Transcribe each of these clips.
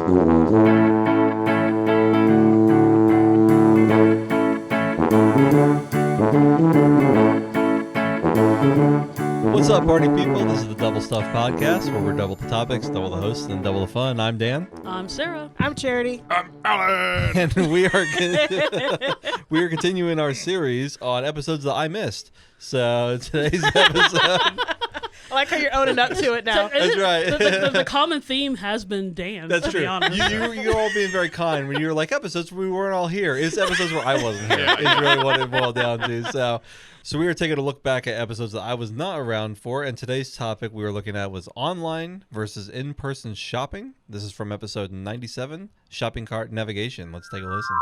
What's up, party people? This is the Double Stuff Podcast, where we're double the topics, double the hosts, and double the fun. I'm Dan. I'm Sarah. I'm Charity. I'm Alan. And we are continuing our series on episodes that I missed. So today's episode... I like how you're owning up to it now. That's right. The common theme has been Dan. That's to true. Be honest. You're all being very kind when you were like, episodes where we weren't all here. It's episodes where I wasn't here. Is really what it boiled down to. So we were taking a look back at episodes that I was not around for, and today's topic we were looking at was online versus in-person shopping. This is from episode 97, Shopping Cart Navigation. Let's take a listen.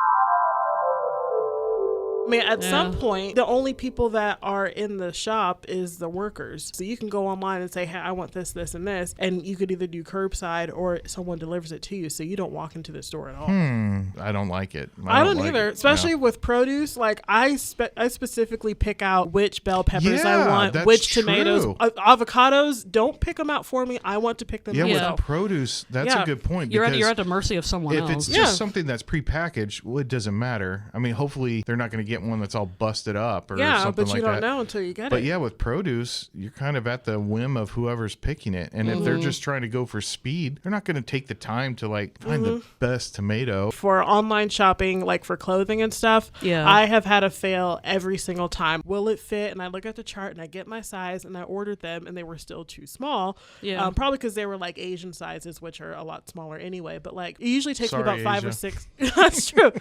I mean, at some point, the only people that are in the shop is the workers. So you can go online and say, hey, I want this, this, and this. And you could either do curbside or someone delivers it to you. So you don't walk into the store at all. I don't like it. I don't either, especially with produce. Like, I specifically pick out which bell peppers I want, which tomatoes. Avocados, don't pick them out for me. I want to pick them out. With produce, that's a good point. You're at the mercy of someone else. If it's just something that's prepackaged, well, it doesn't matter. I mean, hopefully they're not going to get one that's all busted up or something like that. Yeah, but you don't know until you get it. But yeah, with produce, you're kind of at the whim of whoever's picking it. And if they're just trying to go for speed, they're not going to take the time to like find the best tomato. For online shopping, like for clothing and stuff, I have had a fail every single time. Will it fit? And I look at the chart and I get my size and I ordered them and they were still too small. Yeah. Probably because they were like Asian sizes, which are a lot smaller anyway. But like it usually takes me about 5 or 6. That's true.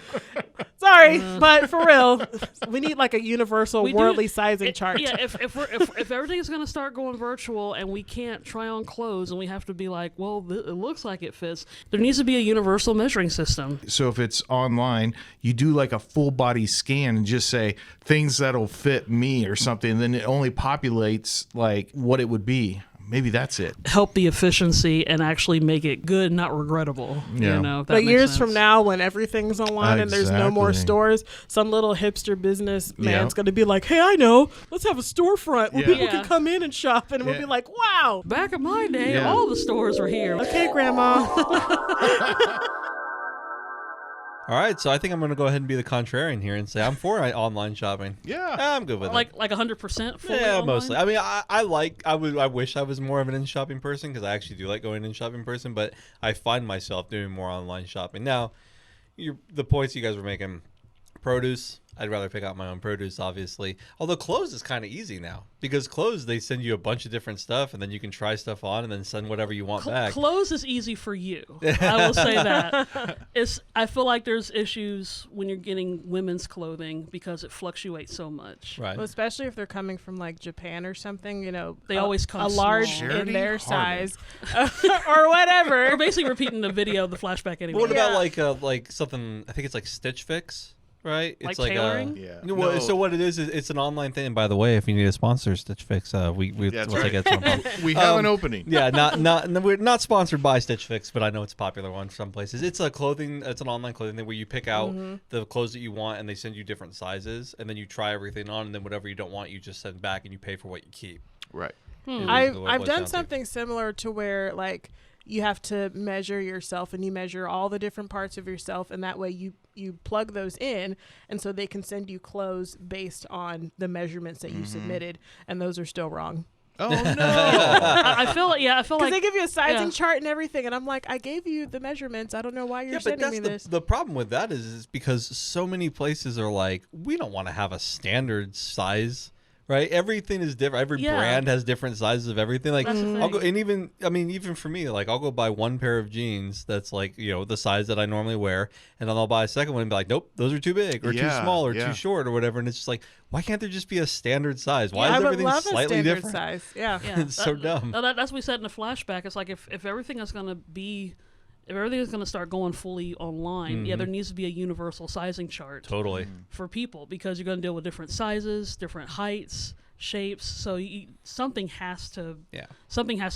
Sorry, but for real, we need like a universal worldly sizing chart. Yeah, if everything is going to start going virtual and we can't try on clothes and we have to be like, well, it looks like it fits, there needs to be a universal measuring system. So if it's online, you do like a full body scan and just say things that'll fit me or something, and then it only populates like what it would be. Maybe that's it. Help the efficiency and actually make it good, not regrettable. Yeah. You know, but years from now, when everything's online and there's no more stores, some little hipster business man's going to be like, hey, I know, let's have a storefront where people can come in and shop. And we'll be like, wow. Back in my day, all the stores were here. Okay, Grandma. All right, so I think I'm going to go ahead and be the contrarian here and say I'm for online shopping. Yeah, I'm good with it. Like 100% fully Yeah, online? mostly. I mean, I wish I was more of an in-shopping person because I actually do like going in-shopping person, but I find myself doing more online shopping. Now, the points you guys were making, produce, I'd rather pick out my own produce, obviously. Although clothes is kind of easy now because clothes, they send you a bunch of different stuff and then you can try stuff on and then send whatever you want back. Clothes is easy for you. I will say that. I feel like there's issues when you're getting women's clothing because it fluctuates so much. Right. Well, especially if they're coming from like Japan or something, you know, they always come a large small. in their size or whatever. We're basically repeating the video of the flashback anyway. What about like something, I think it's like Stitch Fix? Right, like it's like tailoring. Well, so what it is it's an online thing. And by the way, if you need a sponsor, Stitch Fix, we'll take it. We have an opening. Yeah, we're not sponsored by Stitch Fix, but I know it's a popular one for some places. It's a clothing. It's an online clothing thing where you pick out the clothes that you want, and they send you different sizes, and then you try everything on, and then whatever you don't want, you just send back, and you pay for what you keep. Right. I've done something similar to where like you have to measure yourself and you measure all the different parts of yourself, and that way you plug those in, and so they can send you clothes based on the measurements that you submitted, and those are still wrong. Oh no! I feel like because they give you a sizing chart and everything, and I'm like, I gave you the measurements. I don't know why you're sending me this. The problem with that is because so many places are like, we don't want to have a standard size. Right, everything is different. Every brand has different sizes of everything. Like I'll go, and even for me, like I'll go buy one pair of jeans that's like the size that I normally wear, and then I'll buy a second one and be like, nope, those are too big or too small or too short or whatever. And it's just like, why can't there just be a standard size? Why is everything slightly different? Size. Yeah, it's so dumb. That's what we said in the flashback. It's like if everything is going to be. If everything is going to start going fully online, there needs to be a universal sizing chart. Totally. For people, because you're going to deal with different sizes, different heights, shapes. So something has to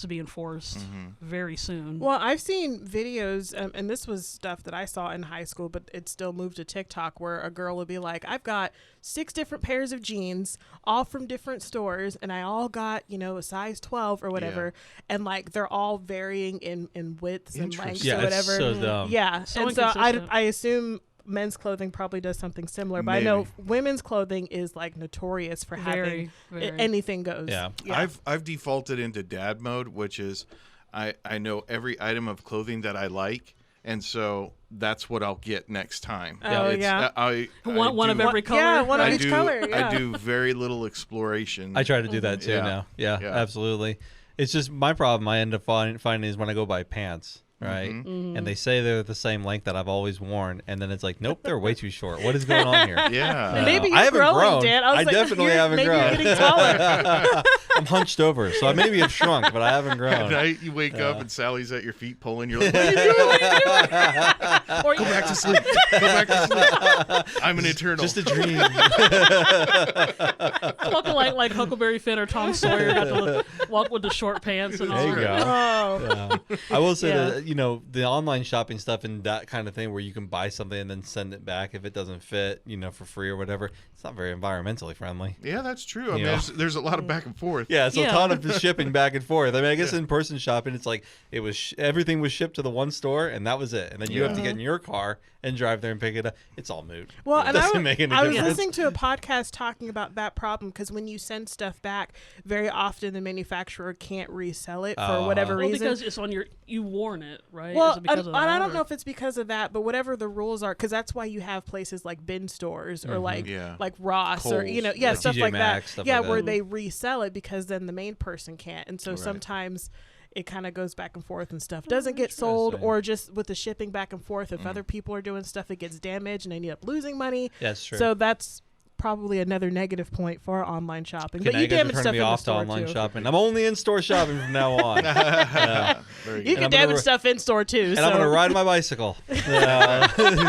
be enforced very soon. Well, I've seen videos, and this was stuff that I saw in high school, but it still moved to TikTok, where a girl would be like, I've got 6 different pairs of jeans, all from different stores, and I all got, a size 12 or whatever, and like they're all varying in widths and lengths or whatever. It's so dumb. Yeah, and so I assume men's clothing probably does something similar, but maybe. I know women's clothing is like notorious for having anything goes. Yeah. I've defaulted into dad mode, which is I know every item of clothing that I like, and so that's what I'll get next time. Oh, yeah. One of every color. Yeah, one of each color. Yeah. I do very little exploration. I try to do that too now. Yeah, absolutely. It's just my problem I end up finding is when I go buy pants. Right, and they say they're the same length that I've always worn, and then it's like, nope, they're way too short. What is going on here? Yeah, maybe you're growing, Dan. I definitely haven't grown. Maybe you're getting taller. I'm hunched over, so I maybe have shrunk, but I haven't grown. At night, you wake up and Sally's at your feet pulling. You're like, what are you doing? What are you doing? Go back to sleep. Go back to sleep. I'm an eternal. Just a dream. Looking like Huckleberry Finn or Tom Sawyer got to walk with the short pants and all. There you go. Oh. Yeah. I will say that the online shopping stuff and that kind of thing where you can buy something and then send it back if it doesn't fit, for free or whatever. It's not very environmentally friendly. Yeah, that's true. I mean, there's a lot of back and forth. Yeah, it's a ton of shipping back and forth. I mean, I guess in-person shopping, it's like everything was shipped to the one store and that was it. And then you have to get in your car and drive there and pick it up. It's all moot. Well, it doesn't make any I was difference. listening to a podcast talking about that problem because when you send stuff back, very often the manufacturer can't resell it for whatever reason. Because it's on you worn it, right? Well, and I don't know if it's because of that, but whatever the rules are, because that's why you have places like bin stores or like Ross Kohl's, or stuff TJ like Maxx, that. stuff like Where that. they resell it because then the main person can't, and so sometimes it kind of goes back and forth and stuff doesn't get sold, or just with the shipping back and forth, if other people are doing stuff, it gets damaged and they end up losing money. That's true. So that's probably another negative point for online shopping. But you guys damage are stuff turning me in the off to store online too. shopping. I'm only in-store shopping from now on. You can damage stuff in store too. And I'm going to ride my bicycle. Cut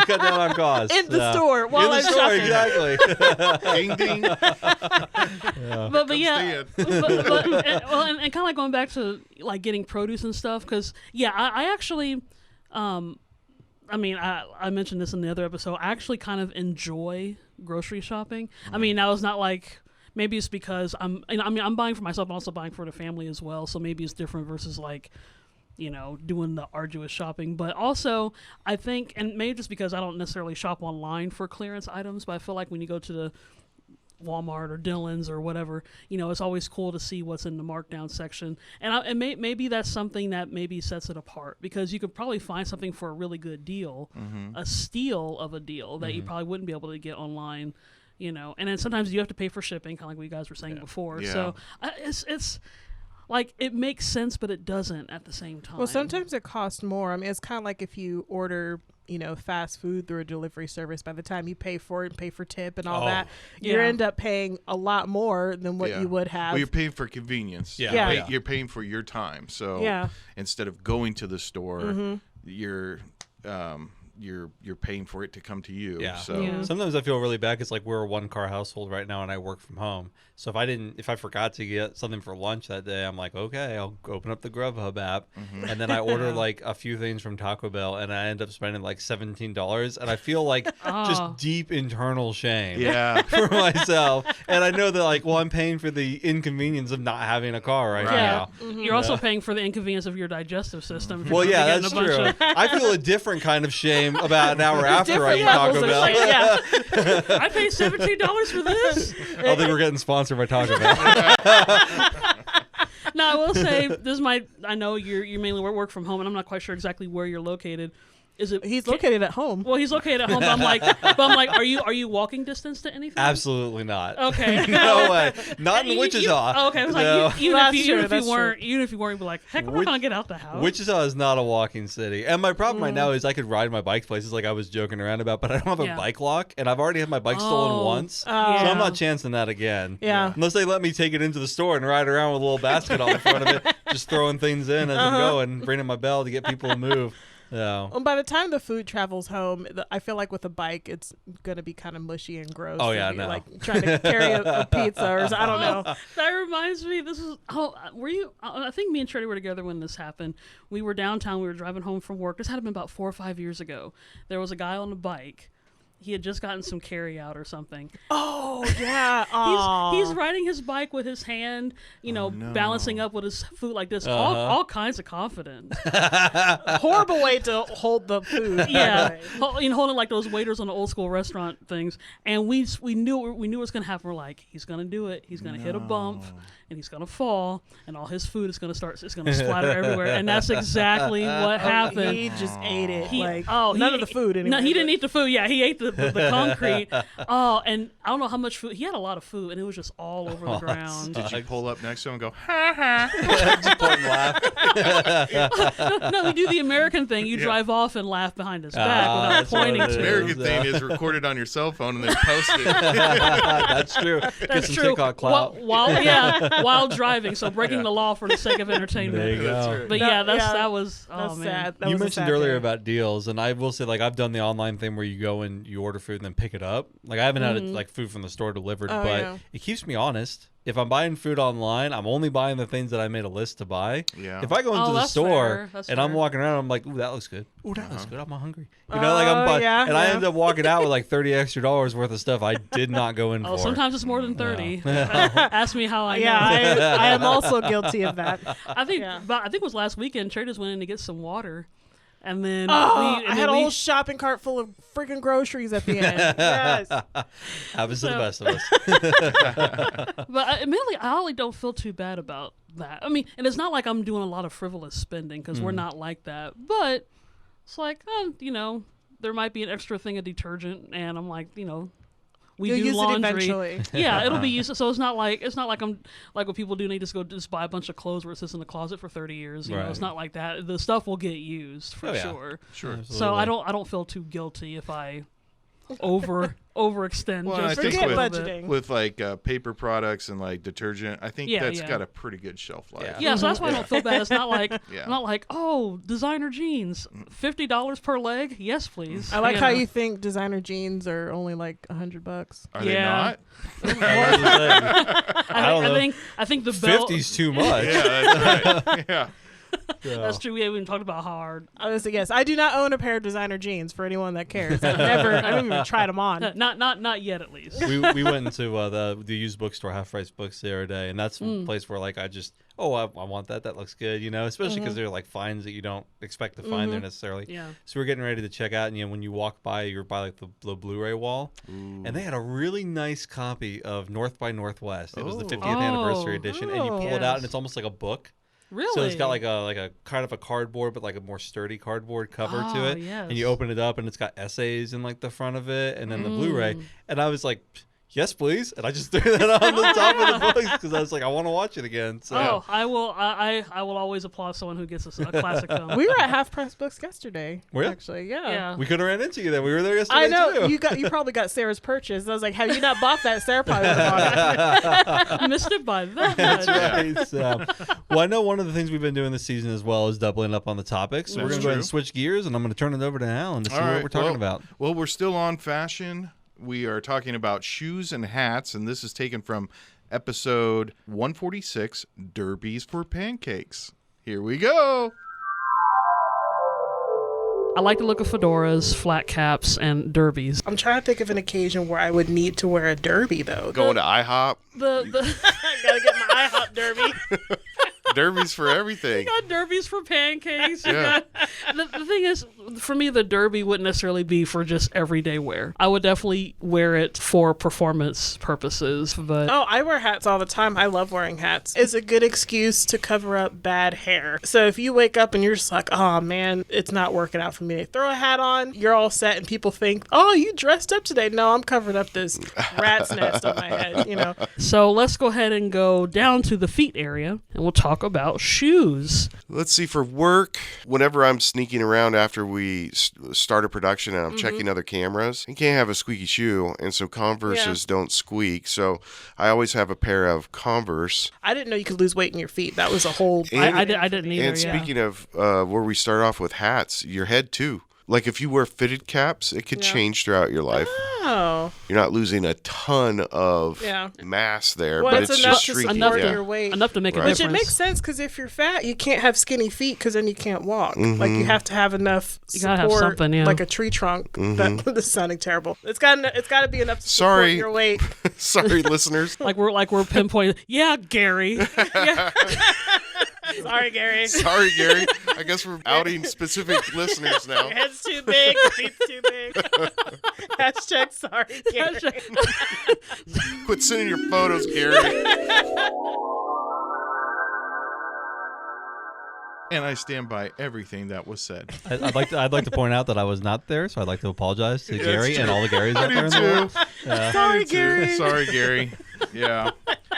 down on cost. In the store while I'm shopping. Exactly. Ding, ding. But and kind of like going back to like getting produce and stuff, because I actually I mentioned this in the other episode. I actually kind of enjoy grocery shopping. I mean, now it's not like, maybe it's because I'm buying for myself and also buying for the family as well. So maybe it's different versus like, doing the arduous shopping. But also, I think, and maybe just because I don't necessarily shop online for clearance items, but I feel like when you go to the Walmart or Dillon's or whatever, it's always cool to see what's in the markdown section. And maybe that's something that maybe sets it apart, because you could probably find something for a really good deal, a steal of a deal that you probably wouldn't be able to get online, and then sometimes you have to pay for shipping, kind of like what you guys were saying before. Yeah. So it's like, it makes sense, but it doesn't at the same time. Well, sometimes it costs more. I mean, it's kind of like if you order fast food through a delivery service, by the time you pay for it and pay for tip and all that, you end up paying a lot more than what you would have. Well, you're paying for convenience. Yeah. You're paying for your time. So instead of going to the store, you're paying for it to come to you. Yeah. So sometimes I feel really bad because like we're a 1-car household right now and I work from home. So if I forgot to get something for lunch that day, I'm like, okay, I'll open up the Grubhub app and then I order like a few things from Taco Bell and I end up spending like $17 and I feel like just deep internal shame for myself. And I know that like, well, I'm paying for the inconvenience of not having a car right now. You're also paying for the inconvenience of your digestive system. Well, yeah, that's true. I feel a different kind of shame about an hour after I eat Taco Bell. I paid $17 for this. Oh, they were getting sponsored by Taco Bell. Now, I will say, I know you mainly work from home, and I'm not quite sure exactly where you're located. He's located at home. Well, he's located at home. But I'm like, are you walking distance to anything? Absolutely not. Okay. No way. Not in Wichita. Okay. I was like, even if you weren't, you'd be like, heck, we're gonna get out the house. Wichita is not a walking city, and my problem right now is I could ride my bike places like I was joking around about, but I don't have a bike lock, and I've already had my bike stolen once, so I'm not chancing that again. Yeah. Unless they let me take it into the store and ride around with a little basket on the front of it, just throwing things in as I'm going, bringing my bell to get people to move. Yeah. By the time the food travels home, I feel like with a bike, it's gonna be kind of mushy and gross. Oh yeah, no. Like trying to carry a pizza or I don't know. That reminds me. Were you? I think me and Treddy were together when this happened. We were downtown. We were driving home from work. This had been about 4 or 5 years ago. There was a guy on a bike. He had just gotten some carry out or something. Oh, yeah. He's riding his bike with his hand, balancing up with his food like this, all kinds of confidence. Horrible way to hold the food. Yeah. Holding like those waiters on the old school restaurant things. And we knew it was going to happen. We're like, he's going to do it. He's going to hit a bump and he's going to fall and all his food is going to splatter everywhere. And that's exactly what happened. He just ate it. None of the food anyway. No, he didn't eat the food. Yeah, he ate the concrete. And I don't know how much food. He had a lot of food, and it was just all over the ground. Did you pull up next to him and go, ha ha? Just point and laugh. No, we do the American thing. You drive off and laugh behind his back without pointing to The him. American thing is recorded on your cell phone and then posted. That's true. Get some TikTok clout. While driving, so breaking the law for the sake of entertainment. There you go. But that was man. Sad. You mentioned earlier about deals, and I will say, like, I've done the online thing where you go and you order food and then pick it up. Like, I haven't had like food from the store delivered, but it keeps me honest. If I'm buying food online, I'm only buying the things that I made a list to buy. Yeah. If I go into the store and I'm walking around, I'm like, ooh, that looks good. Ooh, that looks good. I'm hungry. I end up walking out with like $30 extra worth of stuff I did not go in for. Sometimes it's more than 30. Ask me how I know. I am also guilty of that. I think it was last weekend. Traders went in to get some water. And then I had a whole shopping cart full of freaking groceries at the end. Yes. Happens to the best of us. But admittedly, I really don't feel too bad about that. I mean, and it's not like I'm doing a lot of frivolous spending because we're not like that. But it's like, there might be an extra thing of detergent, and I'm like, we You'll do use laundry. it eventually. Yeah, it'll be used. So it's not like I'm like what people do. They just buy a bunch of clothes where it sits in the closet for 30 years. You know, it's not like that. The stuff will get used for sure. Sure. Absolutely. So I don't feel too guilty if I overextend. Well, I just think forget with, budgeting. With like paper products and like detergent, I think that's got a pretty good shelf life. Yeah, so that's why I don't feel bad. It's not like designer jeans, $50 per leg. Yes, please. I like how you think designer jeans are only like $100. Are they not? I think the belt. 50's too much. Yeah, that's right. Yeah. That's true. We haven't even talked about hard. I was yes. I do not own a pair of designer jeans for anyone that cares. I haven't even tried them on. Not yet, at least. we went into the used bookstore, Half Price Books, the other day, and that's a place where like I want that. That looks good, especially because they're like finds that you don't expect to find there necessarily. Yeah. So we're getting ready to check out, and when you walk by, you're by like the Blu-ray wall, and they had a really nice copy of North by Northwest. It was the 50th anniversary edition, and you pull it out, and it's almost like a book. Really? So it's got like a kind of a cardboard, but like a more sturdy cardboard cover to it. Yes. And you open it up, and it's got essays in like the front of it, and then the Blu-ray. And I was like, yes, please. And I just threw that on the top of the books because I was like, I want to watch it again. So. I will. I will always applaud someone who gets a classic film. We were at Half Price Books yesterday. Were you? Actually, yeah. We could have ran into you then. We were there yesterday. I know too. you probably got Sarah's purchase. I was like, have you not bought that? Sarah probably would have bought it. Missed it by that That's much. right. So, well, I know one of the things we've been doing this season as well is doubling up on the topics. So we're going to go ahead and switch gears, and I'm going to turn it over to Alan to see what we're talking about. Well, we're still on fashion. We are talking about shoes and hats, and this is taken from episode 146, Derbies for Pancakes. Here we go. I like the look of fedoras, flat caps, and derbies. I'm trying to think of an occasion where I would need to wear a derby, though. Going to IHOP. I gotta get my IHOP derby. Derbies for everything. You got derbies for pancakes. Yeah. The thing is, for me, the derby wouldn't necessarily be for just everyday wear. I would definitely wear it for performance purposes. But I wear hats all the time. I love wearing hats. It's a good excuse to cover up bad hair. So if you wake up and you're just like, oh man, it's not working out for me, throw a hat on, you're all set, and people think, oh, you dressed up today. No, I'm covering up this rat's nest on my head, So let's go ahead and go down to the feet area, and we'll talk about shoes. Let's see, for work, whenever I'm sneaking around after we start a production and I'm checking other cameras, you can't have a squeaky shoe, and so Converses don't squeak. So I always have a pair of Converse. I didn't know you could lose weight in your feet. That was a whole... I didn't either, And speaking of where we start off with hats, your head too. Like if you wear fitted caps, it could change throughout your life. Oh. You're not losing a ton of mass there, well, but it's just shrinking. Your weight. Enough to make a Which difference. it makes sense because if you're fat, you can't have skinny feet because then you can't walk. Like you have to have enough support, gotta have something, like a tree trunk. This is sounding terrible. It's got to be enough to support your weight. Sorry, listeners. Like we're pinpointing. Yeah, Gary. Sorry, Gary. Sorry, Gary. I guess we're outing specific listeners now. Your head's too big. Your feet's too big. Hashtag sorry, Gary. Quit sending your photos, Gary. And I stand by everything that was said. I'd like to point out that I was not there, so I'd like to apologize to Gary true. and all the Garys out there in the world. Yeah. Sorry, Gary. Sorry, Gary. Yeah.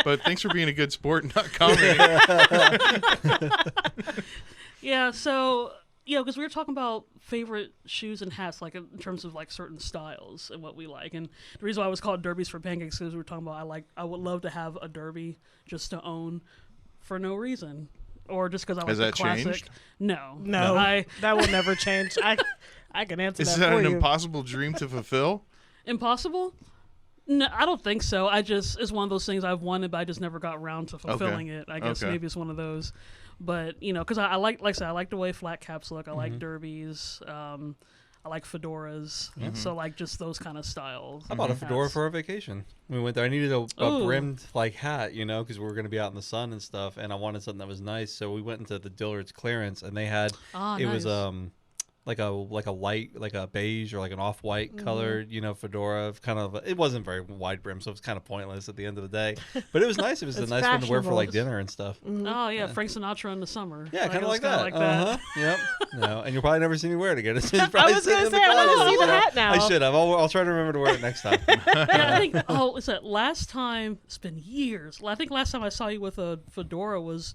But thanks for being a good sport and not commenting. Yeah, so, because we were talking about favorite shoes and hats, like in terms of like certain styles and what we like. And the reason why I was called Derbies for Pancakes is we were talking about I would love to have a derby just to own for no reason. Or just because I like the classic. Has that changed? No. That will never change. I can answer Is that that for an you. impossible dream to fulfill? Impossible? No, I don't think so. It's one of those things I've wanted, but I just never got around to fulfilling it. I guess maybe it's one of those. But, because I like I said, I like the way flat caps look. I like derbies. I like fedoras. So, like, just those kind of styles. I bought a fedora for our vacation. We went there. I needed a brimmed, like, hat, because we were going to be out in the sun and stuff, and I wanted something that was nice. So we went into the Dillard's clearance, and they had, was like a light, like a beige or like an off-white colored, fedora. Kind of, it wasn't very wide brim, so it was kind of pointless at the end of the day. But it was nice. It was a nice one to wear for like dinner and stuff. Oh yeah, Frank Sinatra in the summer. Yeah, kind of like that. Yep. No, and you'll probably never see me wear it again. It's I was going to say, I want to see the hat now. I should have. I'll try to remember to wear it next time. I think. Is that last time? It's been years. I think last time I saw you with a fedora was,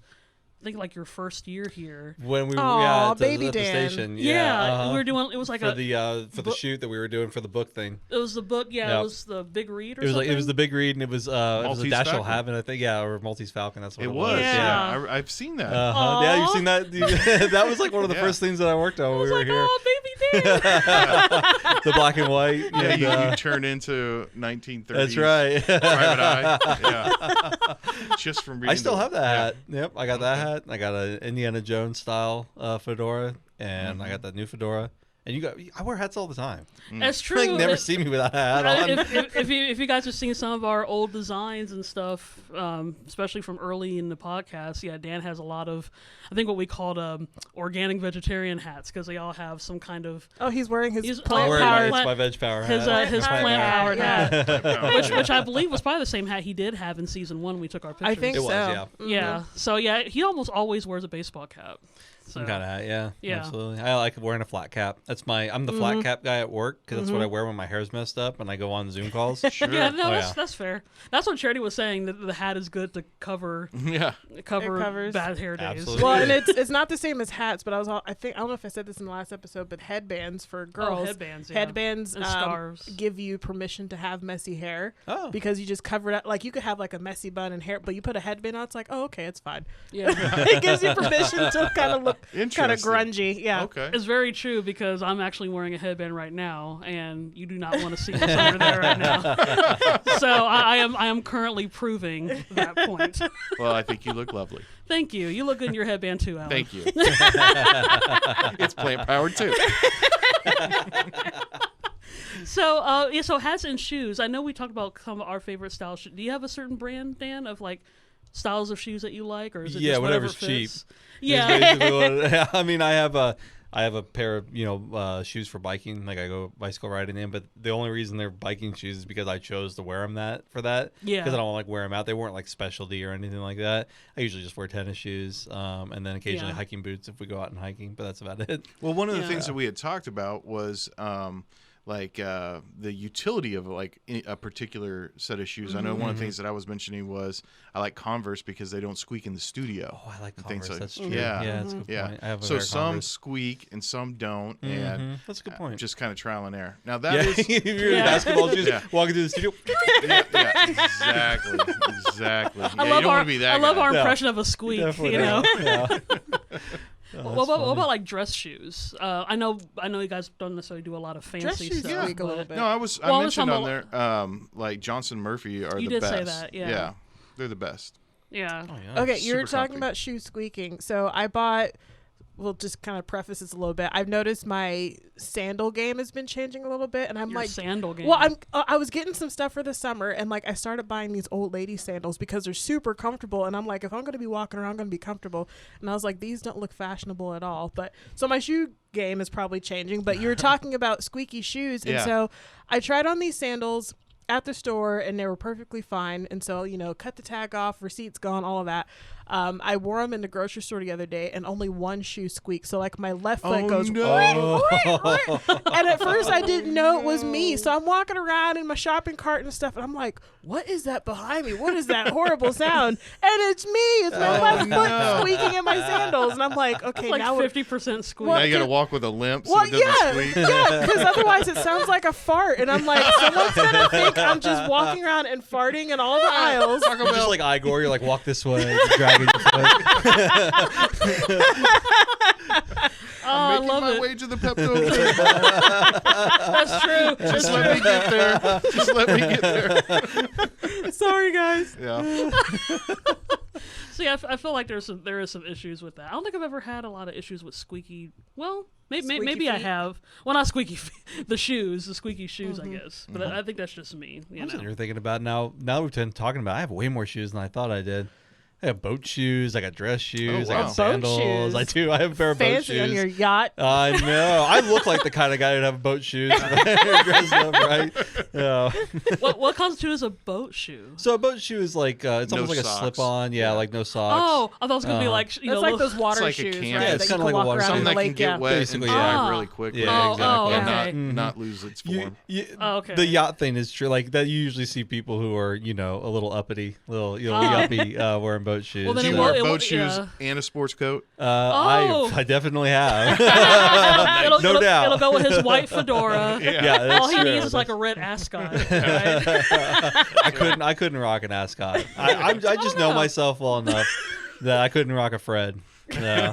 I think, like your first year here. When we were at baby the Dan. station. Yeah, we were doing. It was like for the shoot that we were doing for the book thing. It was the book. Yeah, Yep. It was the Big Read. Or It was something? like it was the Big Read, and it was a Maltese Dashiell Falcon. Haven, I think. Yeah, or Maltese Falcon. That's what it was. Yeah. I've seen that. Yeah, you've seen that. That was like one of the first things that I worked on when we were here. Oh, baby Dan. The black and white. Yeah, you turn into 1930s. That's right. Private Eye. Yeah. Just from reading. I still have that hat. Yep, I got that hat. I got an Indiana Jones style fedora, and I got that new fedora. And I wear hats all the time. That's true. You never see me without a hat on. If you guys have seen some of our old designs and stuff, especially from early in the podcast, Dan has a lot of, I think what we called organic vegetarian hats, because they all have some kind of. Oh, he's wearing his It's plant-powered. my Veg Power hat. His plant-powered hat, which I believe was probably the same hat he did have in season 1 when we took our pictures. I think It so. was, yeah. Yeah. So he almost always wears a baseball cap. So. Some kind of hat, Yeah. Absolutely. I like wearing a flat cap. I'm the flat cap guy at work because that's what I wear when my hair's messed up and I go on Zoom calls. Sure. Yeah, no, that's fair. That's what Charity was saying, that the hat is good to cover covers. bad hair days. Absolutely. Well, and it's not the same as hats, but I don't know if I said this in the last episode, but headbands for girls. Headbands, and scarves give you permission to have messy hair. Oh. Because you just cover it up. Like you could have like a messy bun and hair, but you put a headband on, it's like, oh, okay, it's fine. Yeah. It gives you permission to kind of look kind of grungy. Yeah. Okay. It's very true, because I'm actually wearing a headband right now, and you do not want to see what's under there right now. So I am currently proving that point. Well, I think you look lovely. Thank you. You look good in your headband too, Alan. Thank you. It's plant powered too. So hats and shoes. I know we talked about some of our favorite styles. Do you have a certain brand, Dan, of like styles of shoes that you like, or is it just whatever's fits? cheap. Yeah. I mean, I have a pair of shoes for biking. Like I go bicycle riding in, but the only reason they're biking shoes is because I chose to wear them for that. Yeah. Because I don't like wear them out. They weren't like specialty or anything like that. I usually just wear tennis shoes, and then occasionally hiking boots if we go out and hiking. But that's about it. Well, one of the things that we had talked about was like the utility of like a particular set of shoes. I know one of the things that I was mentioning was I like Converse because they don't squeak in the studio. Oh, I like Converse. Like, that's true. Yeah, that's a good point. I have a so pair of some Converse. squeak and some don't, and That's a good point. just kind of trial and error. Now that is if you're in basketball shoes, walking through the studio. exactly. Yeah, I you love don't want to be that guy. our impression of a squeak. Definitely You know. not. Yeah. What about like dress shoes? I know you guys don't necessarily do a lot of fancy shoes stuff. squeak a little bit. No, I mentioned on there, like Johnson Murphy are You the did best. say that, yeah. They're the best. Yeah. Oh, yeah. Okay, you're Super talking comfy. about shoes squeaking. So I bought. We'll just kind of preface this a little bit. I've noticed my sandal game has been changing a little bit, and I'm Your like, sandal game. well, I was getting some stuff for the summer, and like I started buying these old lady sandals because they're super comfortable, and I'm like, if I'm gonna be walking around, I'm gonna be comfortable, and I was like, these don't look fashionable at all. But so my shoe game is probably changing. But you were talking about squeaky shoes, and so I tried on these sandals at the store, and they were perfectly fine. And so, cut the tag off, receipts gone, all of that. I wore them in the grocery store the other day, and only one shoe squeaked. So like my left foot goes, and at first I didn't know it was me. So I'm walking around in my shopping cart and stuff, and I'm like, what is that behind me? What is that horrible sound? And it's me. It's my left foot squeaking in my sandals. And I'm like, okay, like now 50% squeak. Now you got to walk with a limp so well, it doesn't squeak. yeah, because otherwise it sounds like a fart. And I'm like, someone's gonna think I'm just walking around and farting in all the aisles. Just like Igor, you're like, walk this way, dragging your foot. I'm making I love my it. way to the Pepto. That's true. Just let me get there. Just let me get there. Sorry, guys. Yeah. See, I feel like there is some issues with that. I don't think I've ever had a lot of issues with squeaky. Well, maybe I feet? have. Well, not squeaky feet. The squeaky shoes, I guess. But I think that's just me. That's what you're thinking about now. Now we've been talking about. I have way more shoes than I thought I did. I have boat shoes. I got dress shoes. Oh, I wow. got sandals. Shoes. I do. I have a pair of boat Fancy shoes. on your yacht. I know. I look like the kind of guy who'd have boat shoes. Dressed up, right? Yeah. What constitutes a boat shoe? So a boat shoe is like it's No almost like socks. a slip-on. Yeah, like no socks. Oh, I thought it was gonna be like It's like those water like a shoes, canvas. right? Yeah, it's that you kinda can like a walk water around shoe. in Something the that can lake. get wet Basically, and yeah. dry really quickly. Yeah, exactly. okay. And not lose its form. Okay. The yacht thing is true. Like that, you usually see people who are, a little uppity, yuppie, wearing boat shoes. Well, then Do it you will- wear it will- boat shoes yeah. and a sports coat? I definitely have. it'll doubt. It'll go with his white fedora. Yeah, that's All he true. needs is like a red ascot. Right? I couldn't rock an ascot. I just know myself well enough that I couldn't rock a Fred. No.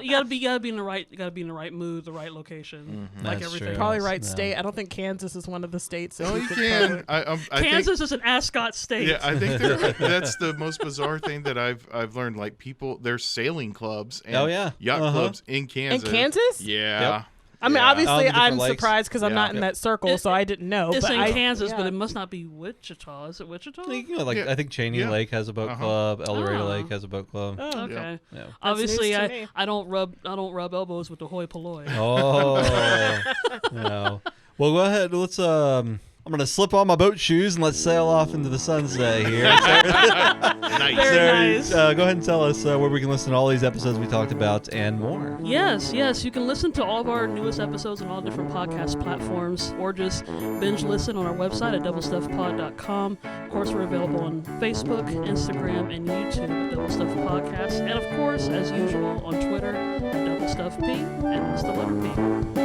You gotta be in the right mood, the right location, like That's everything. true. Probably right No. state. I don't think Kansas is one of the states. Oh, you could can. probably- I Kansas is an ascot state. Yeah, I think that's the most bizarre thing that I've learned. Like there's sailing clubs and Oh, yeah. yacht clubs in Kansas. In Kansas? Yeah. Yep. I mean, Yeah. obviously, different I'm lakes. surprised because I'm Yeah. not in that circle, so I didn't know. It's but in Kansas, yeah. but it must not be Wichita. Is it Wichita? Yeah. I think Cheney Yeah. Lake has a boat club. El Dorado Oh. Lake has a boat club. Oh. Okay. Yeah. Obviously, news to me. I don't rub elbows with the hoi polloi. Oh. No. Well, go ahead. Let's I'm gonna slip on my boat shoes and let's sail off into the sunset here. Nice. Very Sarah, nice. go ahead and tell us where we can listen to all these episodes we talked about and more. Yes, you can listen to all of our newest episodes on all different podcast platforms, or just binge listen on our website at doublestuffpod.com. Of course, we're available on Facebook, Instagram, and YouTube at Double Stuff Podcast, and of course, as usual, on Twitter at DoubleStuffP, and it's the letter P.